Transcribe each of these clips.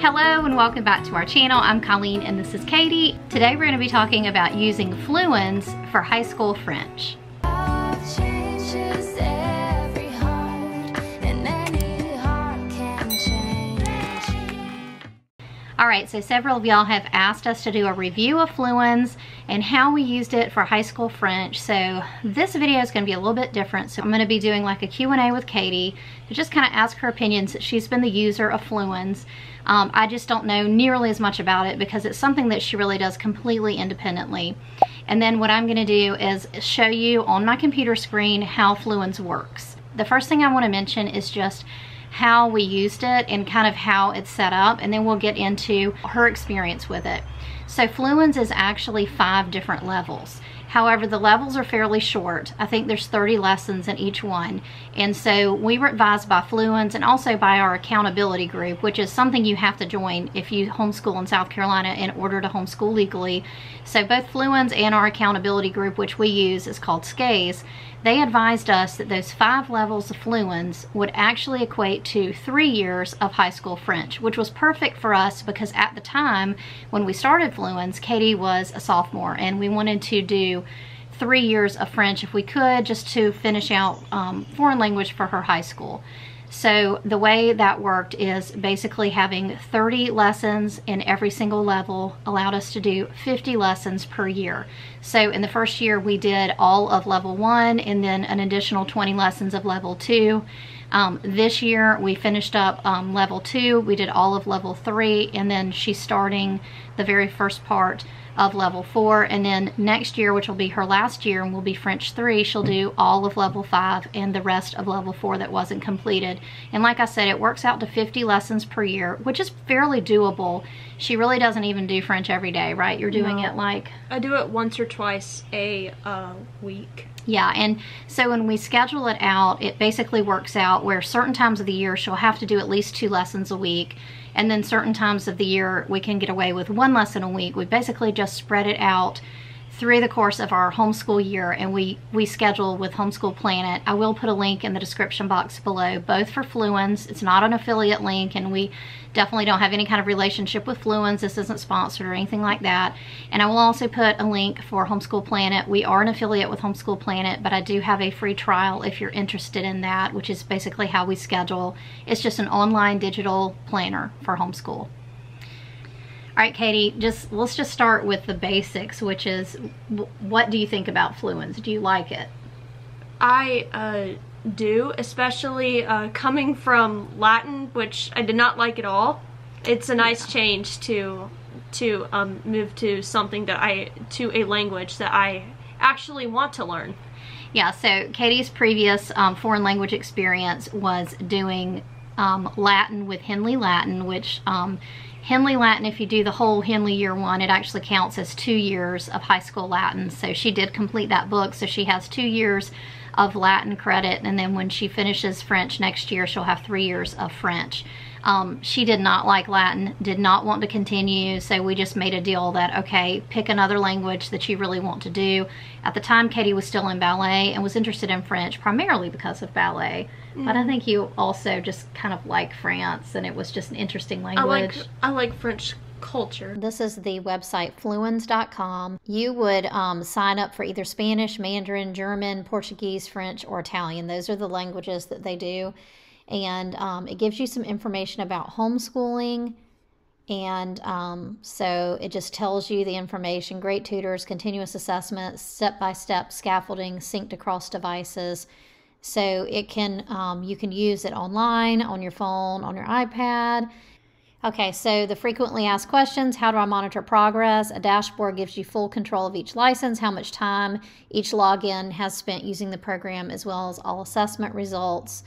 Hello and welcome back to our channel. I'm Colleen and this is Katie. Today we're going to be talking about using Fluenz for high school French. Alright, so several of y'all have asked us to do a review of Fluenz and how we used it for high school French. So this video is going to be a little bit different. So I'm going to be doing like a Q&A with Katie to just kind of ask her opinions. She's been the user of Fluenz. I just don't know nearly as much about it because it's something that she really does completely independently. And then what I'm going to do is show you on my computer screen how Fluenz works. The first thing I want to mention is just how we used it and kind of how it's set up, and then we'll get into her experience with it. So Fluenz is actually 5 different levels. However, the levels are fairly short. I think there's 30 lessons in each one. And so we were advised by Fluenz and also by our accountability group, which is something you have to join if you homeschool in South Carolina in order to homeschool legally. So both Fluenz and our accountability group, which we use, is called SCAYS. They advised us that those 5 levels of Fluenz would actually equate to 3 years of high school French, which was perfect for us because at the time when we started Fluenz, Katie was a sophomore and we wanted to do 3 years of French if we could, just to finish out foreign language for her high school. So the way that worked is basically having 30 lessons in every single level allowed us to do 50 lessons per year. So in the first year we did all of level 1 and then an additional 20 lessons of level 2. This year we finished up level 2, we did all of level 3, and then she's starting the very first part of level 4, and then next year, which will be her last year and will be French 3, she'll do all of level 5 and the rest of level 4 that wasn't completed. And like I said, it works out to 50 lessons per year, which is fairly doable. She really doesn't even do French every day, right? You're doing it like... I do it once or twice a week. Yeah, and so when we schedule it out, it basically works out where certain times of the year she'll have to do at least 2 lessons a week, and then certain times of the year we can get away with 1 lesson a week. We basically just spread it out through the course of our homeschool year, and we schedule with Homeschool Planet. I will put a link in the description box below, both for Fluenz. It's not an affiliate link, and we definitely don't have any kind of relationship with Fluenz. This isn't sponsored or anything like that. And I will also put a link for Homeschool Planet. We are an affiliate with Homeschool Planet, but I do have a free trial if you're interested in that, which is basically how we schedule. It's just an online digital planner for homeschool. All right, Katie, let's just start with the basics, which is, what do you think about Fluenz? Do you like it? I do, especially coming from Latin, which I did not like at all. It's a nice change to move to something to a language that I actually want to learn. Yeah, so Katie's previous foreign language experience was doing Latin with Henley Latin, which Henley Latin, if you do the whole Henley year 1, it actually counts as 2 years of high school Latin. So she did complete that book, so she has 2 years of Latin credit, and then when she finishes French next year, she'll have 3 years of French. She did not like Latin, did not want to continue, so we just made a deal that, okay, pick another language that you really want to do. At the time, Katie was still in ballet and was interested in French, primarily because of ballet. But I think you also just kind of like France, and it was just an interesting language. I like French culture. This is the website fluenz.com. You would sign up for either Spanish, Mandarin, German, Portuguese, French, or Italian. Those are the languages that they do. And it gives you some information about homeschooling, and so it just tells you the information: great tutors, continuous assessment, step-by-step scaffolding synced across devices. So it can you can use it online, on your phone, on your iPad. Okay, so the frequently asked questions: how do I monitor progress? A dashboard gives you full control of each license, how much time each login has spent using the program, as well as all assessment results.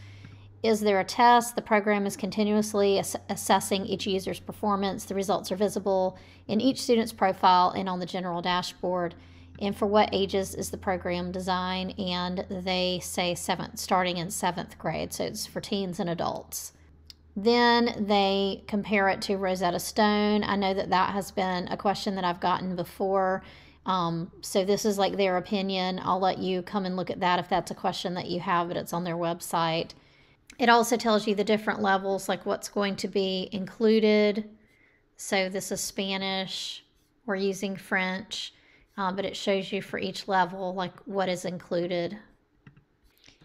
Is there a test? The program is continuously assessing each user's performance. The results are visible in each student's profile and on the general dashboard. And for what ages is the program designed? And they say starting in 7th grade, so it's for teens and adults. Then they compare it to Rosetta Stone. I know that has been a question that I've gotten before. So this is like their opinion. I'll let you come and look at that if that's a question that you have, but it's on their website. It also tells you the different levels, like what's going to be included So this is Spanish. We're using French, but it shows you for each level like what is included.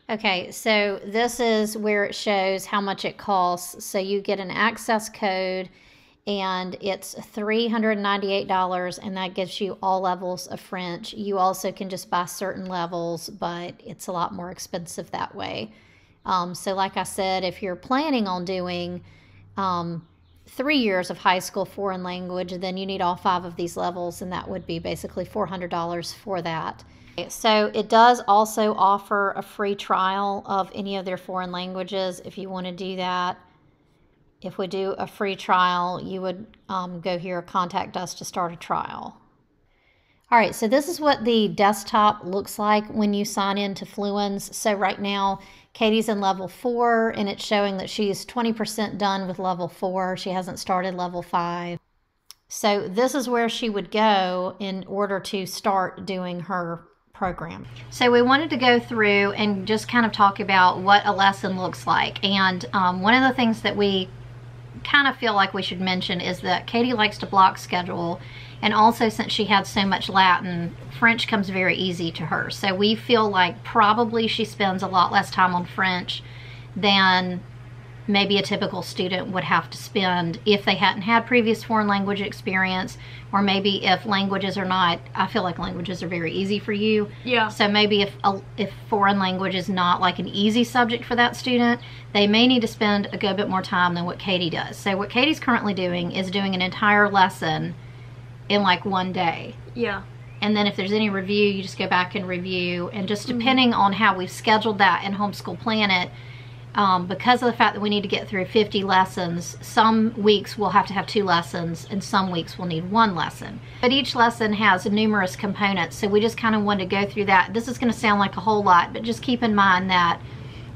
Okay, so this is where it shows how much it costs. So you get an access code, and it's $398, and that gives you all levels of French. You also can just buy certain levels, but it's a lot more expensive that way. So like I said, if you're planning on doing 3 years of high school foreign language, then you need all 5 of these levels, and that would be basically $400 for that. So it does also offer a free trial of any of their foreign languages if you want to do that. If we do a free trial, you would go here, contact us to start a trial. All right, so this is what the desktop looks like when you sign in to Fluenz. So right now, Katie's in level 4, and it's showing that she's 20% done with level 4. She hasn't started level 5. So this is where she would go in order to start doing her program. So we wanted to go through and just kind of talk about what a lesson looks like. And one of the things that we kind of feel like we should mention is that Katie likes to block schedule, and also since she had so much Latin, French comes very easy to her. So we feel like probably she spends a lot less time on French than maybe a typical student would have to spend if they hadn't had previous foreign language experience, or maybe if languages are not, I feel like languages are very easy for you. Yeah. So maybe if foreign language is not like an easy subject for that student, they may need to spend a good bit more time than what Katie does. So what Katie's currently doing is doing an entire lesson in like one day. Yeah. And then if there's any review, you just go back and review. And just depending on how we've scheduled that in Homeschool Planet, because of the fact that we need to get through 50 lessons, some weeks we'll have to have 2 lessons, and some weeks we'll need 1 lesson. But each lesson has numerous components, so we just kind of wanted to go through that. This is going to sound like a whole lot, but just keep in mind that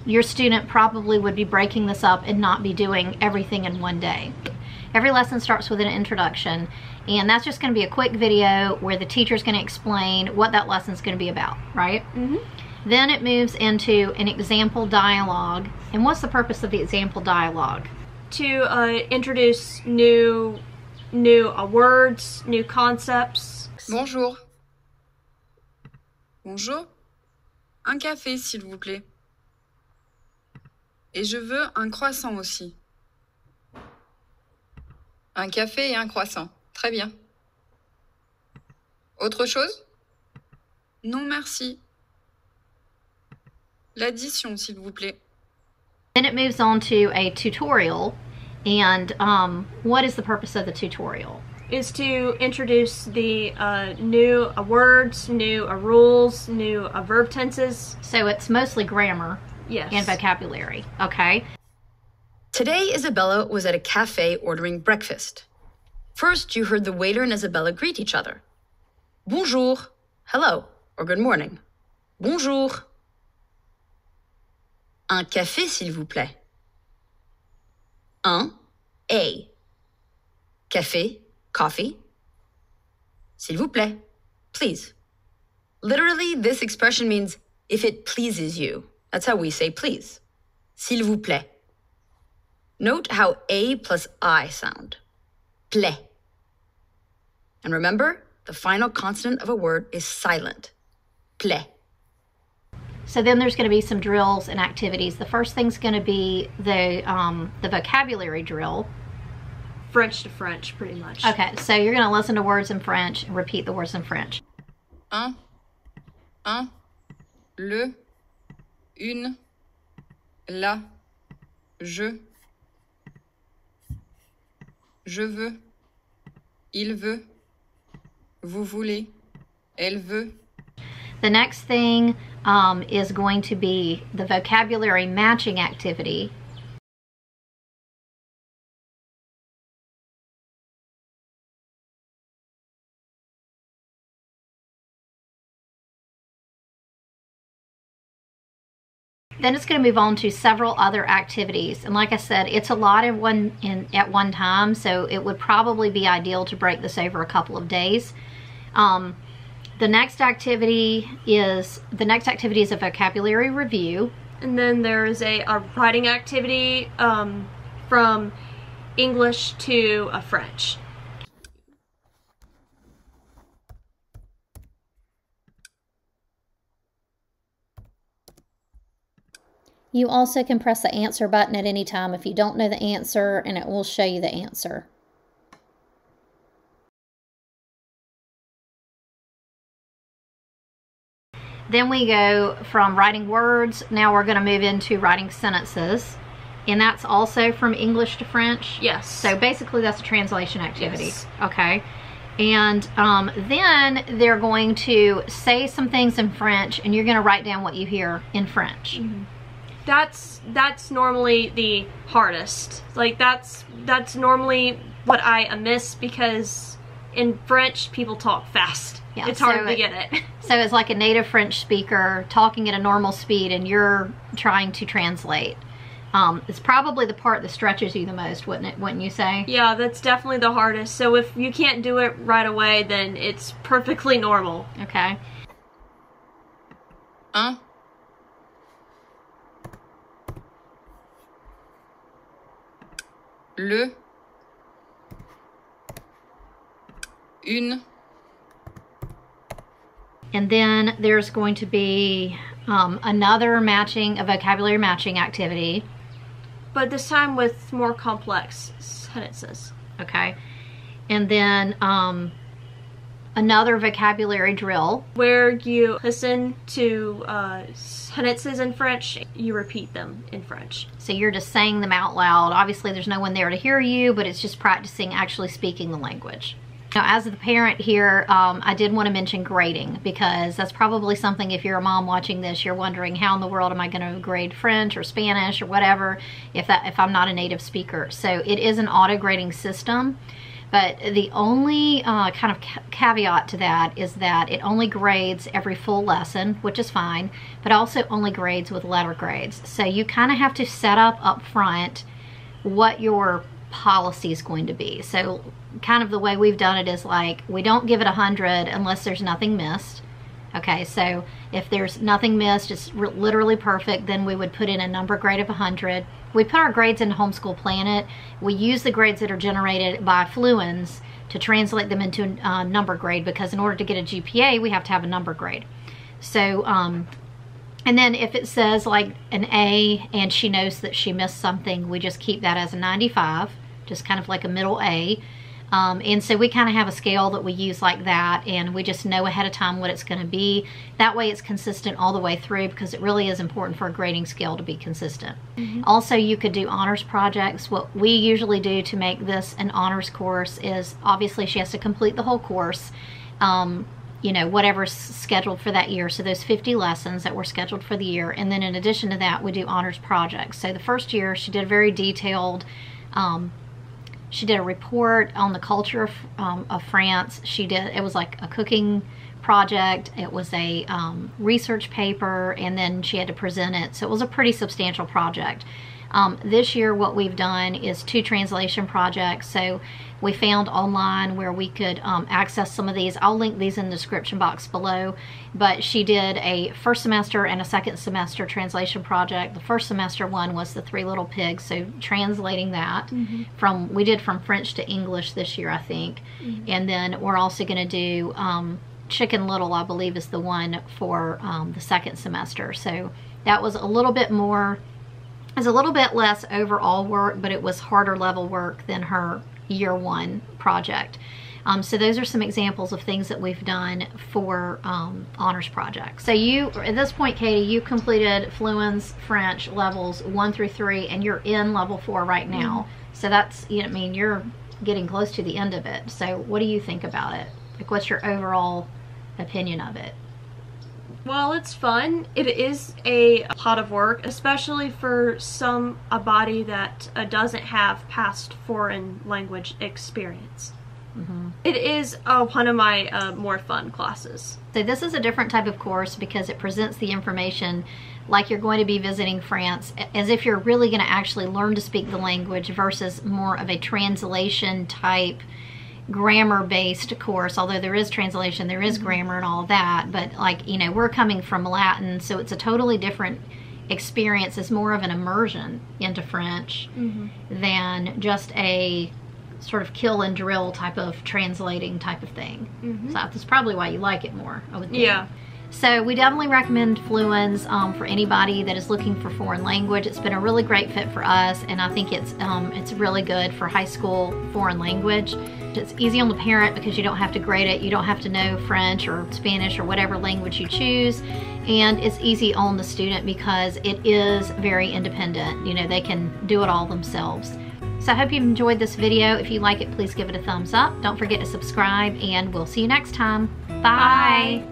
your student probably would be breaking this up and not be doing everything in one day. Every lesson starts with an introduction, and that's just going to be a quick video where the teacher's going to explain what that lesson's going to be about, right? Mm-hmm. Then it moves into an example dialogue. And what's the purpose of the example dialogue? To introduce new words, new concepts. Bonjour. Bonjour. Un café, s'il vous plaît. Et je veux un croissant aussi. Un café et un croissant. Très bien. Autre chose? Non, merci. L'addition, s'il vous plaît. Then it moves on to a tutorial. And what is the purpose of the tutorial? Is to introduce the new words, new rules, new verb tenses. So it's mostly grammar. Yes. And vocabulary. Okay. Today, Isabella was at a cafe ordering breakfast. First, you heard the waiter and Isabella greet each other. Bonjour, hello, or good morning. Bonjour. Un café, s'il vous plaît. Un, a. Café, coffee. S'il vous plaît, please. Literally, this expression means if it pleases you. That's how we say please. S'il vous plaît. Note how A plus I sound. Plaît. And remember, the final consonant of a word is silent. Plaît. So then there's going to be some drills and activities. The first thing's going to be the vocabulary drill. French to French, pretty much. Okay, so you're going to listen to words in French and repeat the words in French. Un, le, une, la, je veux, il veut, vous voulez, elle veut. The next thing is going to be the vocabulary matching activity. Then it's going to move on to several other activities. And like I said, it's a lot at one time, so it would probably be ideal to break this over a couple of days. The next activity is a vocabulary review. And then there is a writing activity from English to French. You also can press the answer button at any time if you don't know the answer, and it will show you the answer. Then we go from writing words. Now we're going to move into writing sentences. And that's also from English to French? Yes. So basically that's a translation activity. Yes. Okay. And then they're going to say some things in French, and you're going to write down what you hear in French. Mm-hmm. That's normally the hardest. Like that's normally what I miss, because in French people talk fast. Yeah, it's hard to get it. So it's like a native French speaker talking at a normal speed, and you're trying to translate. It's probably the part that stretches you the most, wouldn't you say? Yeah, that's definitely the hardest. So if you can't do it right away, then it's perfectly normal. Okay. Le, une, and then there's going to be another a vocabulary matching activity. But this time with more complex sentences. Okay. And then another vocabulary drill. Where you listen to sentences in French, you repeat them in French. So you're just saying them out loud. Obviously there's no one there to hear you, but it's just practicing actually speaking the language. Now, as the parent here, I did want to mention grading, because that's probably something, if you're a mom watching this, you're wondering, how in the world am I going to grade French or Spanish or whatever if I'm not a native speaker? So it is an auto-grading system, but the only kind of caveat to that is that it only grades every full lesson, which is fine, but also only grades with letter grades. So you kind of have to set up front what your policy is going to be. So kind of the way we've done it is like, we don't give it 100 unless there's nothing missed. Okay, so if there's nothing missed, it's literally perfect, then we would put in a number grade of 100. We put our grades in Homeschool Planet. We use the grades that are generated by Fluenz to translate them into a number grade, because in order to get a GPA, we have to have a number grade. So, and then if it says like an A and she knows that she missed something, we just keep that as a 95, just kind of like a middle A. And so we kind of have a scale that we use like that, and we just know ahead of time what it's going to be. That way it's consistent all the way through, because it really is important for a grading scale to be consistent. Mm-hmm. Also, you could do honors projects. What we usually do to make this an honors course is, obviously she has to complete the whole course, you know, whatever's scheduled for that year. So those 50 lessons that were scheduled for the year. And then in addition to that, we do honors projects. So the first year she did a very detailed, she did a report on the culture of France. It was like a cooking project. It was a research paper, and then she had to present it. So it was a pretty substantial project. This year what we've done is 2 translation projects. So we found online where we could access some of these. I'll link these in the description box below. But she did a first semester and a second semester translation project. The first semester one was The Three Little Pigs, so translating that we did from French to English this year, I think. And then we're also going to do Chicken Little, I believe, is the one for the second semester. So that was a little bit more, it was a little bit less overall work, but it was harder level work than her year 1 project. So those are some examples of things that we've done for honors projects. So you, at this point, Katie, you completed Fluenz French levels 1 through 3, and you're in level 4 right now. So that's, you know, I mean, you're getting close to the end of it. So what do you think about it? Like, what's your overall opinion of it? Well, it's fun. It is a lot of work, especially for a body that doesn't have past foreign language experience. It is one of my more fun classes. So this is a different type of course because it presents the information like you're going to be visiting France, as if you're really going to actually learn to speak the language, versus more of a translation type grammar-based course. Although there is translation, there is grammar and all that, but like, you know, we're coming from Latin, so it's a totally different experience. It's more of an immersion into French than just a sort of kill and drill type of translating type of thing. So that's probably why you like it more, I would think. Yeah. So we definitely recommend Fluenz for anybody that is looking for foreign language. It's been a really great fit for us, and I think it's really good for high school foreign language. It's easy on the parent because you don't have to grade it. You don't have to know French or Spanish or whatever language you choose. And it's easy on the student because it is very independent. You know, they can do it all themselves. So I hope you enjoyed this video. If you like it, please give it a thumbs up. Don't forget to subscribe, and we'll see you next time. Bye.